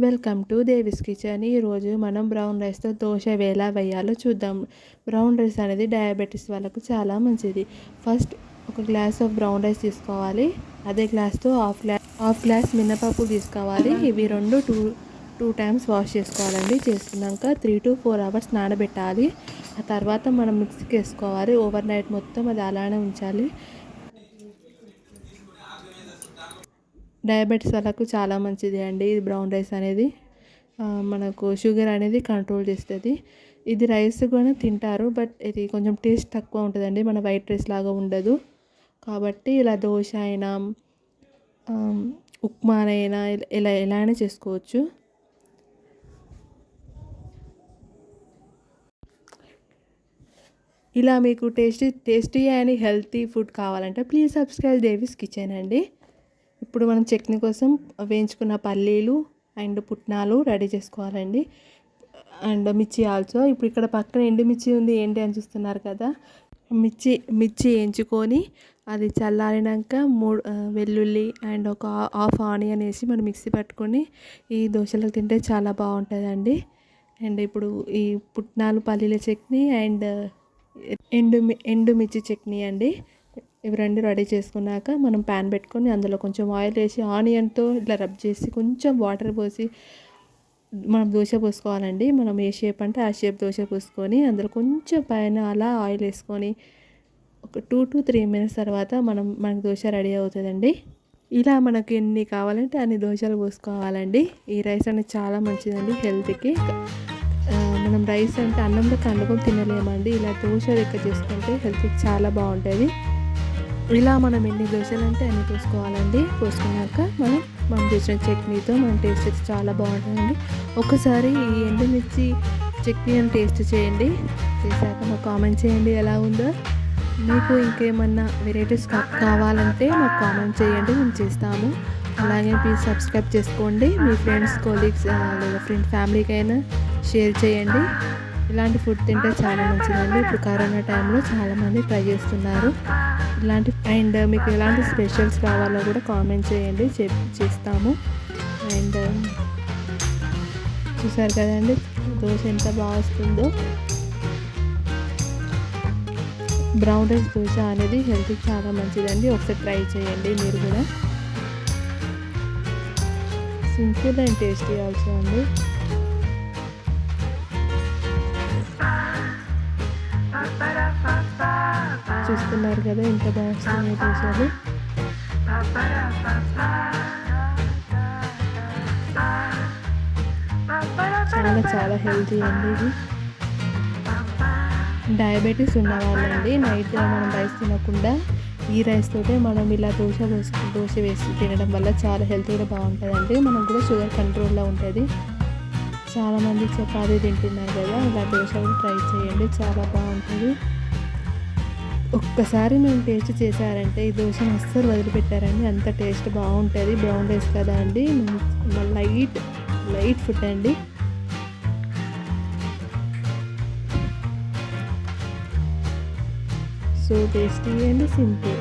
Welcome to దేవిస్ kitchen. ఈరోజు మనం brown రైస్తో దోశ ఎలా వేయాలో చూద్దాం. బ్రౌన్ రైస్ అనేది డయాబెటీస్ వాళ్ళకు చాలా మంచిది. ఫస్ట్ ఒక గ్లాస్ ఆఫ్ బ్రౌన్ రైస్ తీసుకోవాలి. అదే గ్లాస్తో హాఫ్ గ్లాస్ మినపప్పు తీసుకోవాలి. ఇవి రెండు టూ టైమ్స్ వాష్ చేసుకోవాలండి. చేసుకున్నాక 3 to 4 hours నానబెట్టాలి. ఆ తర్వాత మనం మిక్సీకి వేసుకోవాలి. ఓవర్ నైట్ మొత్తం అది అలానే ఉంచాలి. డయాబెటీస్ వాళ్ళకు చాలా మంచిది అండి ఇది బ్రౌన్ రైస్ అనేది. మనకు షుగర్ అనేది కంట్రోల్ చేస్తుంది. ఇది రైస్ కూడా తింటారు, బట్ ఇది కొంచెం టేస్ట్ తక్కువ ఉంటుందండి, మన వైట్ రైస్ లాగా ఉండదు. కాబట్టి ఇలా దోశ అయినా ఉప్మానైనా ఎలా అయినా చేసుకోవచ్చు. ఇలా మీకు టేస్టీ అండ్ హెల్తీ ఫుడ్ కావాలంటే ప్లీజ్ సబ్స్క్రైబ్ దేవిస్ కిచెన్ అండి. ఇప్పుడు మనం చట్నీ కోసం వేయించుకున్న పల్లీలు అండ్ పుట్నాలు రెడీ చేసుకోవాలండి. అండ్ మిర్చి ఆల్సో. ఇప్పుడు ఇక్కడ పక్కన ఎండుమిర్చి ఉంది, ఏంటి అని చూస్తున్నారు కదా. మిర్చి వేయించుకొని అది చల్లారినాక వెల్లుల్లి అండ్ ఒక హాఫ్ ఆనియన్ వేసి మనం మిక్సీ పట్టుకొని ఈ దోశలకు తింటే చాలా బాగుంటుందండి. అండ్ ఇప్పుడు ఈ పుట్నాలు పల్లీల చట్నీ అండ్ ఎండుమిర్చి చట్నీ అండి. ఇవి రెండు రెడీ చేసుకున్నాక మనం ప్యాన్ పెట్టుకొని అందులో కొంచెం ఆయిల్ వేసి ఆనియన్తో ఇట్లా రబ్ చేసి కొంచెం వాటర్ పోసి మనం దోశ పోసుకోవాలండి. మనం ఏ షేప్ అంటే ఆ షేప్ దోశ పోసుకొని అందులో కొంచెం పైన అలా ఆయిల్ వేసుకొని ఒక 2 to 3 minutes తర్వాత మనకు దోశ రెడీ అవుతుందండి. ఇలా మనకు ఎన్ని కావాలంటే అన్ని దోశలు పోసుకోవాలండి. ఈ రైస్ అనేది చాలా మంచిదండి హెల్త్కి. మనం రైస్ అంటే అన్నంలో కలుపుకొని తినలేమండి. ఇలా దోశ లెక్క చేసుకుంటే హెల్త్కి చాలా బాగుంటుంది. ఇలా మనం ఎన్ని దోశలు అంటే అన్ని పోసుకోవాలండి. పోసుకున్నాక మనం చేసిన చట్నీతో మనం టేస్ట్ అయితే చాలా బాగుంటుందండి. ఒకసారి ఈ ఎండుమిర్చి చట్నీ అని టేస్ట్ చేయండి. చేశాక మాకు కామెంట్ చేయండి ఎలా ఉందో. మీకు ఇంకేమన్నా వెరైటీస్ కావాలంటే మాకు కామెంట్ చేయండి, మేము చేస్తాము. అలాగే ప్లీజ్ సబ్స్క్రైబ్ చేసుకోండి. మీ ఫ్రెండ్స్, కొలీగ్స్ లేదా ఫ్యామిలీకి అయినా షేర్ చేయండి. ఇలాంటి ఫుడ్ తింటే చాలా మంచిదండి. ఇప్పుడు కరోనా టైంలో చాలామంది ట్రై చేస్తున్నారు ఇలాంటి. అండ్ మీకు ఎలాంటి స్పెషల్స్ కావాలో కూడా కామెంట్ చేయండి, చేస్తాము. అండ్ చూసారు కదండి దోశ ఎంత బాగా వస్తుందో. బ్రౌన్ రైస్ దోశ అనేది హెల్త్కి చాలా మంచిదండి. ఒకసారి ట్రై చేయండి మీరు కూడా. సింపుల్ అండ్ టేస్టీ ఆల్సో అండి. చూస్తున్నారు కదా ఎంత బాగా వస్తున్నాయి దోశలు. చాలా హెల్తీ అండి ఇది. డయాబెటీస్ ఉన్న వాళ్ళండి నైట్ మనం రైస్ తినకుండా ఈ రైస్ తోటే మనం ఇలా దోశ వేసి తినడం వల్ల చాలా హెల్త్ కూడా బాగుంటుందండి. మనకు కూడా షుగర్ కంట్రోల్లో ఉంటుంది. చాలామంది చపాతీ తింటున్నారు కదా, ఇలా దోశ కూడా ట్రై చేయండి, చాలా బాగుంటుంది. ఒక్కసారి మేము టేస్ట్ చేశారంటే ఈ దోశను అస్సలు వదిలిపెట్టారండి, అంత టేస్ట్ బాగుంటుంది. బ్రౌన్ రైస్ కదా అండి, లైట్ ఫుడ్ అండి. So tasty and simple.